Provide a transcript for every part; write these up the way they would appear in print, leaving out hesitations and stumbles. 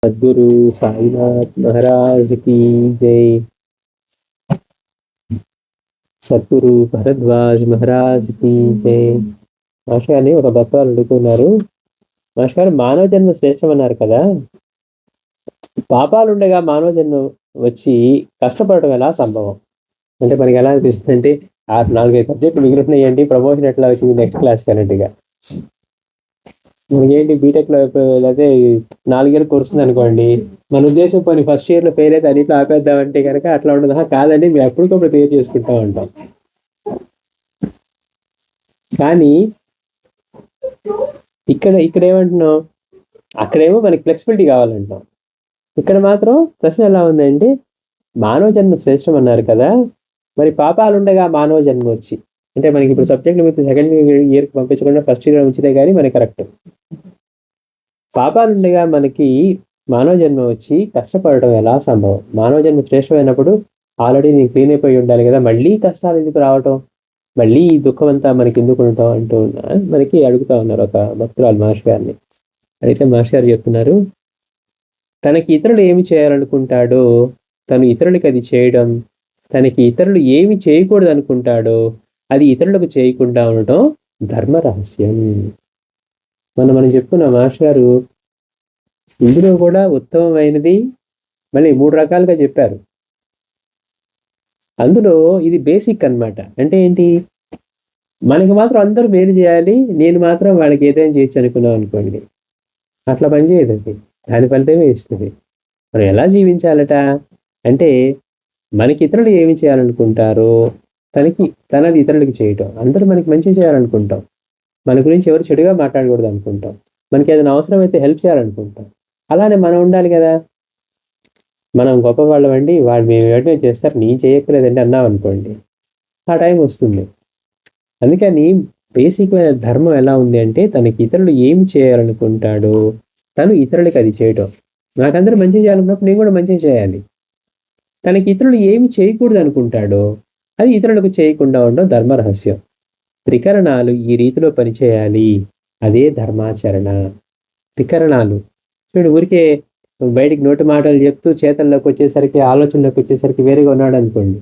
सद्गुरु साईनाथ महाराज की जय। సద్గురు భరద్వాజ్ మహారాజ్ కి జై. మాస్టర్ గారిని ఒక భక్తులు అడుగుతున్నారు, మాస్టర్ గారు మానవ జన్మ శ్రేష్టం అన్నారు కదా, పాపాలుండగా మానవ జన్మ వచ్చి కష్టపడటం ఎలా సంభవం? అంటే మనకి ఎలా అనిపిస్తుంది అంటే 4-5 సబ్జెక్టులు మిగిలినాయండి, ప్రమోషన్ ఎట్లా వచ్చింది నెక్స్ట్ క్లాస్ కరెంట్గా మనకేంటి బీటెక్ లో అయితే 4 ఏళ్ళు కురుస్తుంది అనుకోండి, మన ఉద్దేశం పోనీ ఫస్ట్ ఇయర్ లో ఫెయిల్ అయితే అన్నిట్లో ఆపేద్దామంటే కనుక అట్లా ఉండదు. కాదండి, మేము ఎప్పటికప్పుడు క్లియర్ చేసుకుంటా ఉంటాం. కానీ ఇక్కడ ఏమంటున్నాం, అక్కడేమో మనకి ఫ్లెక్సిబిలిటీ కావాలంటాం. ఇక్కడ మాత్రం ప్రశ్న ఎలా ఉందంటే, మానవ జన్మ శ్రేష్టం అన్నారు కదా, మరి పాపాలు ఉండగా మానవ జన్మ వచ్చి అంటే మనకి ఇప్పుడు సబ్జెక్ట్ మీద సెకండ్ ఇయర్కి పంపించకుండా ఫస్ట్ ఇయర్ ఉంచితే కానీ మనకి కరెక్ట్. పాపాలు ఉండగా మనకి మానవ జన్మ వచ్చి కష్టపడటం ఎలా సంభవం? మానవ జన్మ శ్రేష్టమైనప్పుడు ఆల్రెడీ నేను క్లీన్ అయిపోయి ఉండాలి కదా, మళ్ళీ కష్టాలు ఎందుకు రావటం, మళ్ళీ ఈ దుఃఖం అంతా మనకి ఎందుకు ఉండటం అంటూ మనకి అడుగుతా ఉన్నారు ఒక భక్తురాలు మాస్టర్ గారిని. అయితే మాస్టర్ గారు చెప్తున్నారు, తనకి ఇతరులు ఏమి చేయాలనుకుంటాడో తను ఇతరులకి అది చేయడం, తనకి ఇతరులు ఏమి చేయకూడదు అనుకుంటాడో అది ఇతరులకు చేయకుండా ఉండటం ధర్మ రహస్యం. మనం చెప్పుకున్న మాస్టర్ గారు ఇందులో కూడా ఉత్తమమైనది మళ్ళీ 3 రకాలుగా చెప్పారు. అందులో ఇది బేసిక్ అన్నమాట. అంటే ఏంటి, మనకి మాత్రం అందరూ మేలు చేయాలి, నేను మాత్రం వాళ్ళకి ఏదైనా చేయొచ్చు అనుకున్నాం అనుకోండి, అట్లా పనిచేయదు. అది దాని ఫలితమే ఇస్తుంది. మనం ఎలా జీవించాలట అంటే, మనకి ఇతరులు ఏమి చేయాలనుకుంటారో తనది ఇతరులకి చేయటం. అందరూ మనకి మంచి చేయాలనుకుంటాం, మన గురించి ఎవరు చెడుగా మాట్లాడకూడదు అనుకుంటాం, మనకి ఏదైనా అవసరం అయితే హెల్ప్ చేయాలనుకుంటాం. అలానే మనం ఉండాలి కదా, మనం గొప్పవాళ్ళం అండి, వాళ్ళు మేము ఏమైనా చేస్తారు నేను చేయక్కర్లేదండి అన్నాం అనుకోండి, ఆ టైం వస్తుంది. అందుకని బేసిక్ ధర్మం ఎలా ఉంది అంటే, తనకి ఇతరులు ఏమి చేయాలనుకుంటాడో తను ఇతరులకి అది చేయటం. నాకందరూ మంచి చేయాలనుకున్నప్పుడు నేను కూడా మంచి చేయాలి. తనకి ఇతరులు ఏమి చేయకూడదు అనుకుంటాడో అది ఇతరులకు చేయకుండా ఉండడం ధర్మ రహస్యం. త్రికరణాలు ఈ రీతిలో పనిచేయాలి, అదే ధర్మాచరణ. త్రికరణాలు చూడు, ఊరికే బయటికి నోటి మాటలు చెప్తూ చేతల్లోకి వచ్చేసరికి ఆలోచనలోకి వచ్చేసరికి వేరేగా ఉన్నాడు అనుకోండి,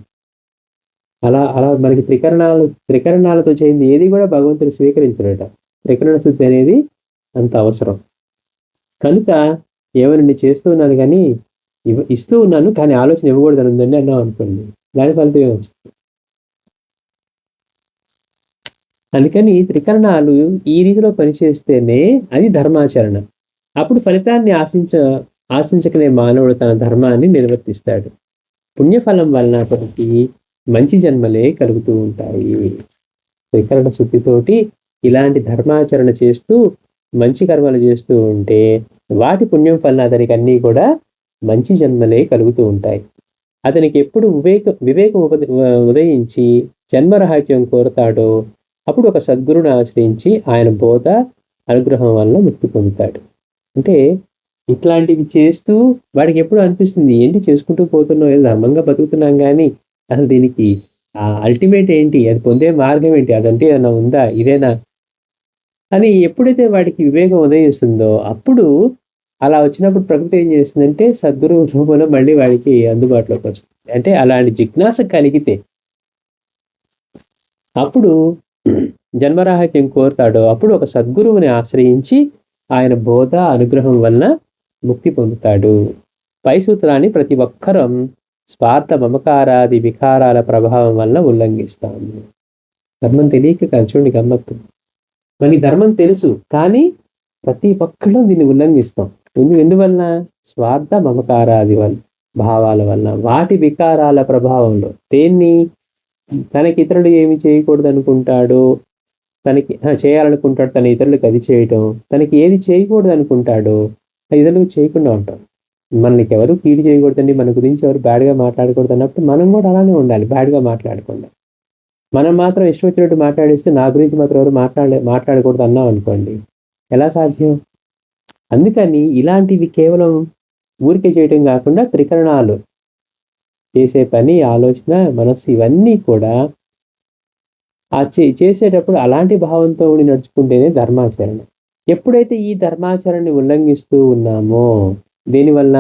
అలా మనకి త్రికరణాలతో చేయింది ఏది కూడా భగవంతుడు స్వీకరించడట. త్రికరణ శుద్ధి అనేది అంత అవసరం. కనుక ఏమనండి చేస్తూ ఉన్నాను కానీ ఇస్తూ ఉన్నాను కానీ ఆలోచన ఇవ్వకూడదు అని ఉందండి అన్నాం అనుకోండి, దాని ఫలితం ఏమొస్తుంది? అందుకని త్రికరణాలు ఈ రీతిలో పనిచేస్తేనే అది ధర్మాచరణ. అప్పుడు ఫలితాన్ని ఆశించకనే మానవుడు తన ధర్మాన్ని నిర్వర్తిస్తాడు. పుణ్యఫలం వలనప్పటికీ మంచి జన్మలే కలుగుతూ ఉంటాయి. త్రికరణ శుద్ధితోటి ఇలాంటి ధర్మాచరణ చేస్తూ మంచి కర్మలు చేస్తూ ఉంటే వాటి పుణ్యం వలన అతనికి అన్నీ కూడా మంచి జన్మలే కలుగుతూ ఉంటాయి. అతనికి ఎప్పుడు వివేకం ఉదయించి జన్మరహిత్యం కోరుతాడో అప్పుడు ఒక సద్గురుని ఆశ్రయించి ఆయన బోధ అనుగ్రహం వల్ల ముక్తి పొందుతాడు. అంటే ఇట్లాంటివి చేస్తూ వాడికి ఎప్పుడు అనిపిస్తుంది, ఏంటి చేసుకుంటూ పోతున్నాం, ఏదో ధర్మంగా బతుకుతున్నాం కానీ అసలు దీనికి అల్టిమేట్ ఏంటి, అది పొందే మార్గం ఏంటి, అదంటే ఏమైనా ఉందా, ఇదేనా అని ఎప్పుడైతే వాడికి వివేకం ఉదయిస్తుందో అప్పుడు అలా వచ్చినప్పుడు ప్రకృతి ఏం చేస్తుందంటే సద్గురు రూపంలో మళ్ళీ వాడికి అందుబాటులోకి వస్తుంది. అంటే అలాంటి జిజ్ఞాస కలిగితే అప్పుడు జన్మరాహిత్యం కోరుతాడో అప్పుడు ఒక సద్గురువుని ఆశ్రయించి ఆయన బోధ అనుగ్రహం వలన ముక్తి పొందుతాడు. పై సూత్రాన్ని ప్రతి ఒక్కరం స్వార్థ మమకారాది వికారాల ప్రభావం వలన ఉల్లంఘిస్తాము. ధర్మం తెలియక కాదు, చూడండి గమ్మత్తు. మనకి ధర్మం తెలుసు కానీ ప్రతి ఒక్కళ్ళం దీన్ని ఉల్లంఘిస్తాం. ఎందువలన? స్వార్థ మమకారాది భావాల వలన, వాటి వికారాల ప్రభావంలో. దేన్ని? తనకి ఇతరులు ఏమి చేయకూడదు అనుకుంటాడో తనకి చేయాలనుకుంటాడు, తన ఇతరులకు అది చేయటం. తనకి ఏది చేయకూడదు అనుకుంటాడో ఇతరులకు చేయకుండా ఉంటాం. మనకి ఎవరు కీడు చేయకూడదండి, మన గురించి ఎవరు బ్యాడ్గా మాట్లాడకూడదు అన్నప్పుడు మనం కూడా అలానే ఉండాలి, బ్యాడ్గా మాట్లాడకుండా. మనం మాత్రం ఇష్టం వచ్చినట్టు మాట్లాడిస్తే నా గురించి మాత్రం ఎవరు మాట్లాడకూడదు అన్నాం అనుకోండి, ఎలా సాధ్యం? అందుకని ఇలాంటివి కేవలం ఊరికే చేయటం కాకుండా త్రికరణాలు చేసే పని, ఆలోచన, మనస్సు ఇవన్నీ కూడా చేసేటప్పుడు అలాంటి భావంతో నడుచుకుంటేనే ధర్మాచరణ. ఎప్పుడైతే ఈ ధర్మాచరణని ఉల్లంఘిస్తూ ఉన్నామో దీనివల్ల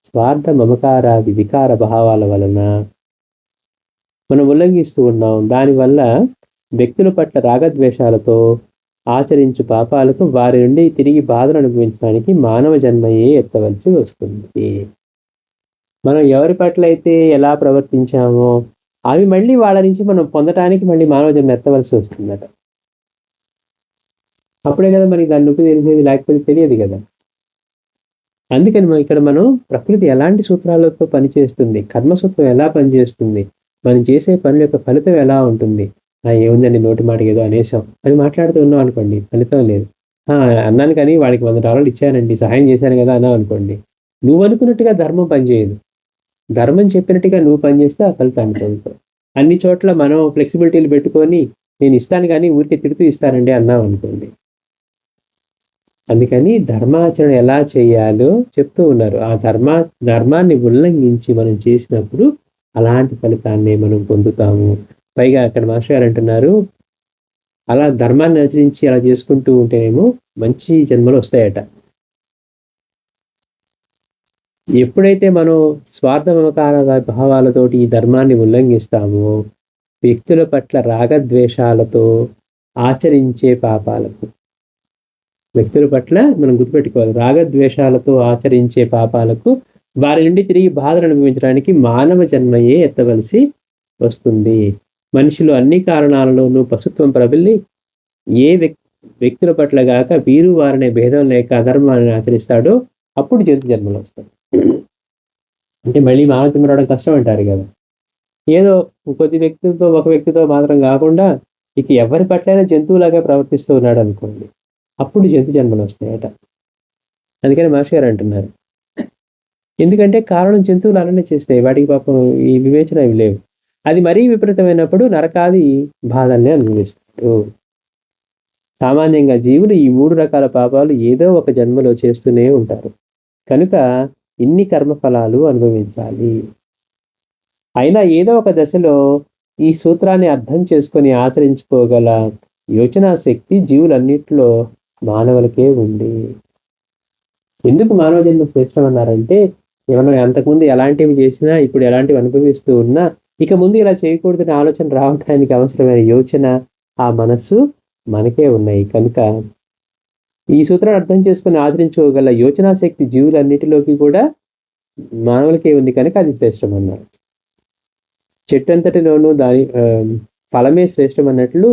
స్వార్థ మమకారాది వికార భావాల వలన మనం ఉల్లంఘిస్తూ ఉన్నాం. దానివల్ల వ్యక్తుల పట్ల రాగద్వేషాలతో ఆచరించు పాపాలకు వారి నుండి తిరిగి బాధను అనుభవించడానికి మానవ జన్మయే ఎత్తవలసి వస్తుంది. మనం ఎవరి పట్ల అయితే ఎలా ప్రవర్తించామో అవి మళ్ళీ వాళ్ళ నుంచి మనం పొందటానికి మళ్ళీ మానవ జన్మ ఎత్తవలసి వస్తుందట. అప్పుడే కదా మనకి దాని నొప్పి తెలిసేది, లేకపోతే తెలియదు కదా. అందుకని ఇక్కడ మనం ప్రకృతి ఎలాంటి సూత్రాలతో పనిచేస్తుంది, కర్మసూత్రం ఎలా పనిచేస్తుంది, మనం చేసే పనుల యొక్క ఫలితం ఎలా ఉంటుంది. ఏముందండి నోటి మాటకి ఏదో అనేసాం అని మాట్లాడుతూ ఉన్నాం అనుకోండి, ఫలితం లేదు. అన్నాను కానీ వాడికి $100 ఇచ్చానండి, సహాయం చేశాను కదా అన్నావు అనుకోండి, నువ్వు అనుకున్నట్టుగా ధర్మం పనిచేయదు. ధర్మం చెప్పినట్టుగా నువ్వు పనిచేస్తే ఆ ఫలితాన్ని పొందుతావు. అన్ని చోట్ల మనం ఫ్లెక్సిబిలిటీలు పెట్టుకొని నేను ఇస్తాను కానీ ఊరికే తిడుతూ ఇస్తానండి అన్నాం అనుకోండి. అందుకని ధర్మాచరణ ఎలా చేయాలో చెప్తూ ఉన్నారు. ఆ ధర్మాన్ని ఉల్లంఘించి మనం చేసినప్పుడు అలాంటి ఫలితాన్ని మనం పొందుతాము. పైగా అక్కడ మాస్టర్ గారు అంటున్నారు, అలా ధర్మాన్ని ఆచరించి అలా చేసుకుంటూ ఉంటేనేమో మంచి జన్మలు వస్తాయట. ఎప్పుడైతే మనం స్వార్థ మమకార భావాలతోటి ఈ ధర్మాన్ని ఉల్లంఘిస్తామో వ్యక్తుల పట్ల రాగద్వేషాలతో ఆచరించే పాపాలకు, వ్యక్తుల పట్ల మనం గుర్తుపెట్టుకోవాలి, రాగద్వేషాలతో ఆచరించే పాపాలకు వారి నుండి తిరిగి బాధను అనుభవించడానికి మానవ జన్మయే ఎత్తవలసి వస్తుంది. మనిషిలో అన్ని కారణాలలోనూ పశుత్వం ప్రబలి ఏ వ్యక్తుల పట్ల గాక వీరు వారనే భేదం లేక అధర్మాన్ని ఆచరిస్తాడో అప్పుడు జంతు జన్మలు వస్తాయి. అంటే మళ్ళీ మానవ జన్మ రావడం కష్టం అంటారు కదా. ఏదో ఒక వ్యక్తితో మాత్రం కాకుండా ఇక ఎవరి పట్లైనా జంతువులాగా ప్రవర్తిస్తూ ఉన్నాడు అనుకోండి, అప్పుడు జంతు జన్మలు వస్తాయట. అందుకని మహర్షి గారు అంటున్నారు, ఎందుకంటే కారణం జంతువులు అలానే చేస్తాయి, వాటికి పాపం ఈ వివేచన ఇవి లేవు. అది మరీ విపరీతమైనప్పుడు నరకాది బాధల్ని అనుభవిస్తారు. సామాన్యంగా జీవులు ఈ 3 రకాల పాపాలు ఏదో ఒక జన్మలో చేస్తూనే ఉంటారు. కనుక ఇన్ని కర్మఫలాలు అనుభవించాలి. అయినా ఏదో ఒక దశలో ఈ సూత్రాన్ని అర్థం చేసుకొని ఆచరించుకోగల యోచనా శక్తి జీవులన్నిటిలో మానవులకే ఉంది. ఎందుకు మానవ జన్మ శ్రేష్టం అన్నారంటే, ఏమన్నా అంతకుముందు ఎలాంటివి చేసినా ఇప్పుడు ఎలాంటివి అనుభవిస్తూ ఉన్నా ఇక ముందు ఇలా చేయకూడదని ఆలోచన రావడానికి అవసరమైన యోచన, ఆ మనస్సు మనకే ఉన్నాయి. కనుక ఈ సూత్రాన్ని అర్థం చేసుకుని ఆచరించుకోగల యోచనా శక్తి జీవులన్నిటిలోకి కూడా మానవులకే ఉంది కనుక అది శ్రేష్టం అన్నారు. చెట్టంతటిలోనూ దాని ఫలమే శ్రేష్టం అన్నట్లు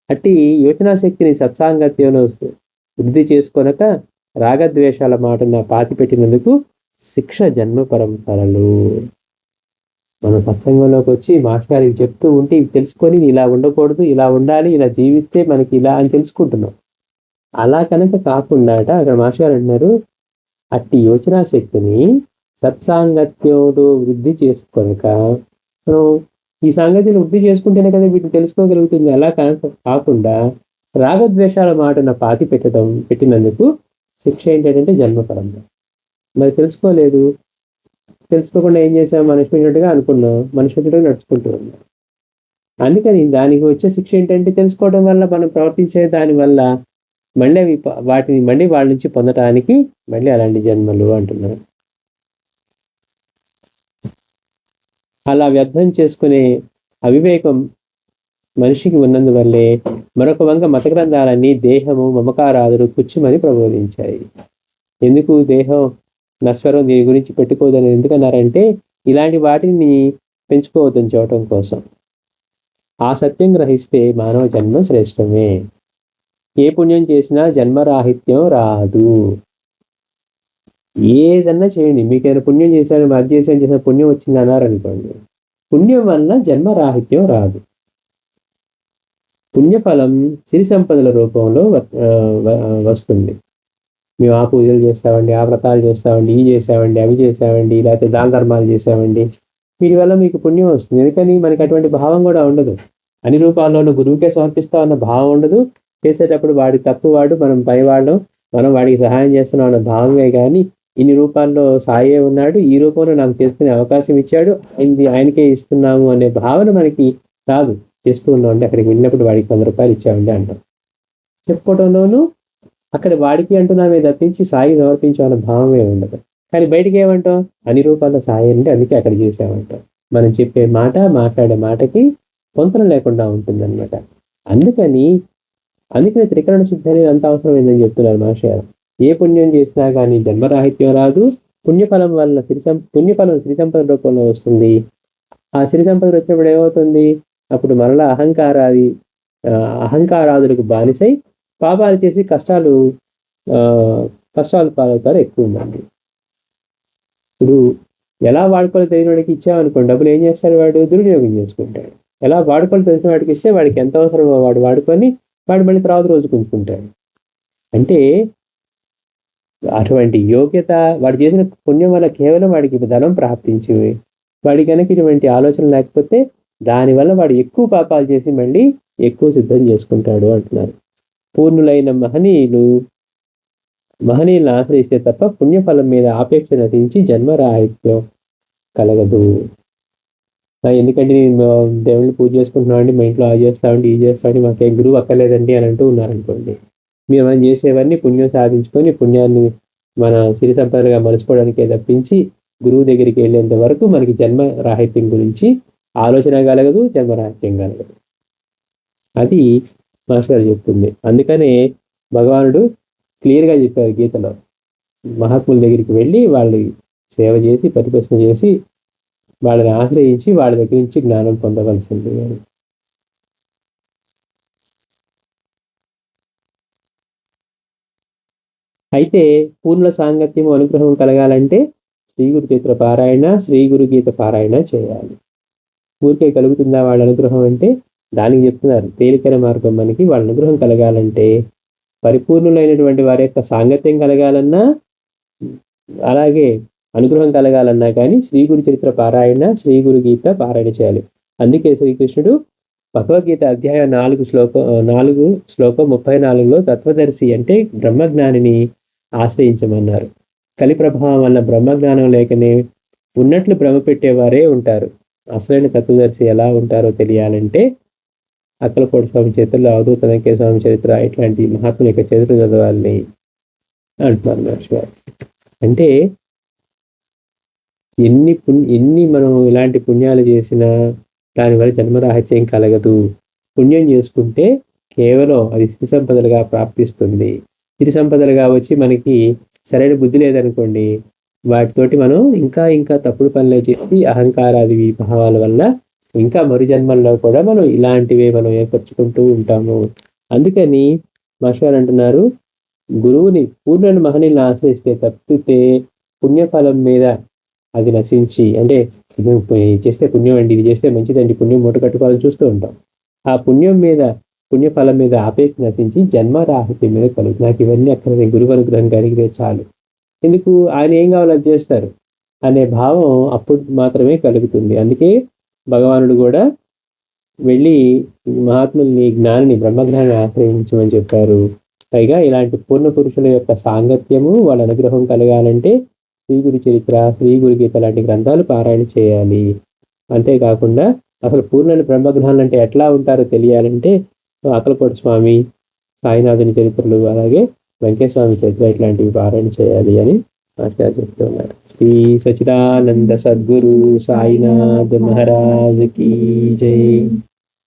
అట్టి యోచనా శక్తిని సత్సాంగత్యంలో వృద్ధి చేసుకొనక రాగద్వేషాల మాటన పాతి పెట్టినందుకు శిక్ష జన్మ పరంపరలు. మనం సత్సంగంలోకి వచ్చి మాస్టర్ గారికి చెప్తూ ఉంటే ఇవి తెలుసుకొని ఇలా ఉండకూడదు, ఇలా ఉండాలి, ఇలా జీవిస్తే మనకి ఇలా అని తెలుసుకుంటున్నాం. అలా కనుక కాకుండా అక్కడ మాస్టర్ గారు అంటున్నారు, అట్టి యోచనా శక్తిని సత్సాంగత్యంలో వృద్ధి చేసుకొనక మనం ఈ సాంగత్యం వృద్ధి చేసుకుంటేనే కదా వీటిని తెలుసుకోగలుగుతుంది. అలా కాకుండా రాగద్వేషాల మాటన పాతి పెట్టినందుకు శిక్ష ఏంటంటే జన్మ పరంపర. మరి తెలుసుకోలేదు, తెలుసుకోకుండా ఏం చేసాం, మనిషిగా అనుకున్నాం, మనిషిగా నడుచుకుంటూ ఉన్నాం. అందుకని దానికి వచ్చే శిక్ష ఏంటంటే తెలుసుకోవడం వల్ల మనం ప్రవర్తించే దాని వల్ల మళ్ళీ వాటిని మళ్ళీ వాళ్ళ నుంచి పొందటానికి మళ్ళీ అలాంటి జన్మలు అంటున్నారు. అలా వ్యర్థం చేసుకునే అవివేకం మనిషికి ఉన్నందువల్లే మరొక వంక మత గ్రంథాలన్నీ దేహము మమకారాదులు పుచ్చిమని ప్రబోధించాయి. ఎందుకు దేహం నశ్వరం, దీని గురించి పెట్టుకోవద్దని ఎందుకన్నారంటే ఇలాంటి వాటిని పెంచుకోవద్దని చూడటం కోసం. ఆ సత్యం గ్రహిస్తే మానవ జన్మ శ్రేష్టమే. ఏ పుణ్యం చేసినా జన్మరాహిత్యం రాదు. ఏదన్నా చేయండి, మీకైనా పుణ్యం చేశాను, అది చేసిన పుణ్యం వచ్చింది అన్నారనుకోండి, పుణ్యం వల్ల జన్మరాహిత్యం రాదు. పుణ్యఫలం సిరి సంపదల రూపంలో వస్తుంది. మేము ఆ పూజలు చేస్తామండి, ఆ వ్రతాలు చేస్తామండి, ఇవి చేసామండి, అవి చేసామండి, లేకపోతే దాన ధర్మాలు చేసామండి, వీటి వల్ల మీకు పుణ్యం వస్తుంది. ఎందుకని మనకి అటువంటి భావం కూడా ఉండదు. అన్ని రూపాల్లోనూ గురువుకే సమర్పిస్తామన్న భావం ఉండదు. చేసేటప్పుడు వాడి తప్పు వాడు, మనం పైవాళ్ళం, మనం వాడికి సహాయం చేస్తున్నాం అన్న భావమే కానీ ఇన్ని రూపాల్లో సాయే ఉన్నాడు, ఈ రూపంలో నాకు చేసుకునే అవకాశం ఇచ్చాడు, ఆయనకే ఇస్తున్నాము అనే భావన మనకి రాదు. చేస్తూ ఉన్నామండి, అక్కడికి వెళ్ళినప్పుడు వాడికి $100 ఇచ్చామండి అంటాం. చెప్పుకోవడంలోనూ అక్కడ వాడికి అంటున్నామే తప్పించి సాయి సమర్పించాలన్న భావమే ఉండదు. కానీ బయటికి ఏమంటాం, అన్ని రూపాల్లో సాయి అంటే అందుకే అక్కడ చేసామంటాం. మనం చెప్పే మాట, మాట్లాడే మాటకి పొంతన లేకుండా ఉంటుందన్నమాట. అందుకని త్రికరణ శుద్ధి అనేది అంత అవసరమైందని చెప్తున్నారు మహర్షి గారు. ఏ పుణ్యం చేసినా కానీ జన్మరాహిత్యం రాదు. పుణ్యఫలం వల్ల పుణ్యఫలం సిరి సంపద రూపంలో వస్తుంది. ఆ సిరి సంపద వచ్చినప్పుడు ఏమవుతుంది, అప్పుడు మరలా అహంకారాదులకు బానిసై పాపాలు చేసి కష్టాలు పాలవుతారు ఎక్కువ మంది. ఇప్పుడు ఎలా వాడుకోవాలో తెలియని వాడికి ఇచ్చామనుకోండి, డబ్బులు ఏం చేస్తాడు, వాడు దుర్వినియోగం చేసుకుంటాడు. ఎలా వాడుకోవాలో తెలిసిన వాడికి ఇస్తే వాడికి ఎంత అవసరమో వాడు వాడుకొని వాడు మళ్ళీ తర్వాత రోజు కొంచుకుంటాడు. అంటే అటువంటి యోగ్యత వాడు చేసిన పుణ్యం వల్ల కేవలం వాడికి ధనం ప్రాప్తించి, వాడి కనుక ఇటువంటి ఆలోచన లేకపోతే దానివల్ల వాడు ఎక్కువ పాపాలు చేసి మళ్ళీ ఎక్కువ సిద్ధం చేసుకుంటాడు అంటున్నారు. పూర్ణులైన మహనీయులను ఆశ్రయిస్తే తప్ప పుణ్యఫలం మీద ఆపేక్ష నటించి జన్మరాహిత్యం కలగదు. ఎందుకంటే నేను దేవుళ్ళని పూజ చేసుకుంటున్నామండి, మా ఇంట్లో అది చేస్తామండి, ఇది చేస్తామండి, మాకేం గురువు అక్కర్లేదండి అని అంటూ ఉన్నారనుకోండి, మనం చేసేవన్నీ పుణ్యం సాధించుకొని పుణ్యాన్ని మన సిరి సంపదలుగా మలుచుకోవడానికే తప్పించి గురువు దగ్గరికి వెళ్ళేంత వరకు మనకి జన్మ రాహిత్యం గురించి ఆలోచన కలగదు, జన్మరాహిత్యం కలగదు. అది మాస్టర్ చెప్తుంది. అందుకనే భగవానుడు క్లియర్గా చెప్పారు గీతలో, మహాత్ముల దగ్గరికి వెళ్ళి వాళ్ళు సేవ చేసి పరిపోషణ చేసి వాళ్ళని ఆశ్రయించి వాళ్ళ దగ్గర నుంచి జ్ఞానం పొందవలసింది అని. అయితే పూర్ణ సాంగత్యము అనుగ్రహం కలగాలంటే శ్రీ గురు చరిత్ర పారాయణ, శ్రీ గురు గీత పారాయణ చేయాలి. ఊరికే కలుగుతుందా వాళ్ళ అనుగ్రహం అంటే? దానికి చెప్తున్నారు తేలికైన మార్గం. మనకి వాళ్ళ అనుగ్రహం కలగాలంటే పరిపూర్ణులైనటువంటి వారి యొక్క సాంగత్యం కలగాలన్నా, అలాగే అనుగ్రహం కలగాలన్నా కానీ శ్రీ గురు చరిత్ర పారాయణ, శ్రీ గురు గీత పారాయణ చేయాలి. అందుకే శ్రీకృష్ణుడు భగవద్గీత అధ్యాయం 4 శ్లోకం 34లో తత్వదర్శి అంటే బ్రహ్మజ్ఞానిని ఆశ్రయించమన్నారు. కలి ప్రభావం వల్ల బ్రహ్మజ్ఞానం లేకనే ఉన్నట్లు భ్రమ పెట్టేవారే ఉంటారు. అసలైన తత్వదర్శి ఎలా ఉంటారో తెలియాలంటే అక్కలకోట స్వామి చరిత్రలో, అవధూత వెంకయ్య స్వామి చరిత్ర, ఇట్లాంటి మహాత్ముల యొక్క చరిత్ర చదవాలని అంటున్నారు మహర్షి గారు. అంటే ఎన్ని మనం ఇలాంటి పుణ్యాలు చేసినా దానివల్ల జన్మరాహిత్యం కలగదు. పుణ్యం చేసుకుంటే కేవలం అది సిరి సంపదలుగా ప్రాప్తిస్తుంది. సిరి సంపదలుగా వచ్చి మనకి సరైన బుద్ధి లేదనుకోండి, వాటితోటి మనం ఇంకా తప్పుడు పనులు చేసి అహంకారాది భావాల వల్ల ఇంకా మరు జన్మల్లో కూడా మనం ఇలాంటివే మనం ఏర్పరచుకుంటూ ఉంటాము. అందుకని మాస్టర్ అంటున్నారు, గురువుని పూర్ణ మహనీయులను ఆశ్రయిస్తే తప్పితే పుణ్యఫలం మీద అది నశించి, అంటే చేస్తే పుణ్యం అండి, ఇది చేస్తే మంచిదండి, పుణ్యం మూట కట్టుకోవాలని చూస్తూ ఉంటాం. ఆ పుణ్యఫలం మీద ఆపేక్ష నశించి జన్మరాహిత్యం మీద కలుగు. నాకు ఇవన్నీ అక్కడ గురువు అనుగ్రహం కలిగితే చాలు, ఎందుకు ఆయన ఏం కావాలో అది చేస్తారు అనే భావం అప్పుడు మాత్రమే కలుగుతుంది. అందుకే భగవానుడు కూడా వెళ్ళి మహాత్ముల్ని, జ్ఞానిని, బ్రహ్మజ్ఞానాన్ని ఆశ్రయించమని చెప్పారు. పైగా ఇలాంటి పూర్ణ పురుషుల యొక్క సాంగత్యము, వాళ్ళ అనుగ్రహం కలగాలంటే శ్రీ గురు చరిత్ర, శ్రీ గురు గీత లాంటి గ్రంథాలు పారాయణ చేయాలి. అంతేకాకుండా అసలు పూర్ణ బ్రహ్మజ్ఞానులు అంటే ఎట్లా ఉంటారో తెలియాలంటే అక్కలకోట స్వామి, సాయినాథుని చరిత్రలు, అలాగే వెంకటస్వామి చరిత్ర ఇట్లాంటివి పారాయణ చేయాలి అని ఆచార్య చెప్తున్నారు. శ్రీ సచిదానంద సద్గురు సాయినాథ్ మహారాజ్ కీ జై.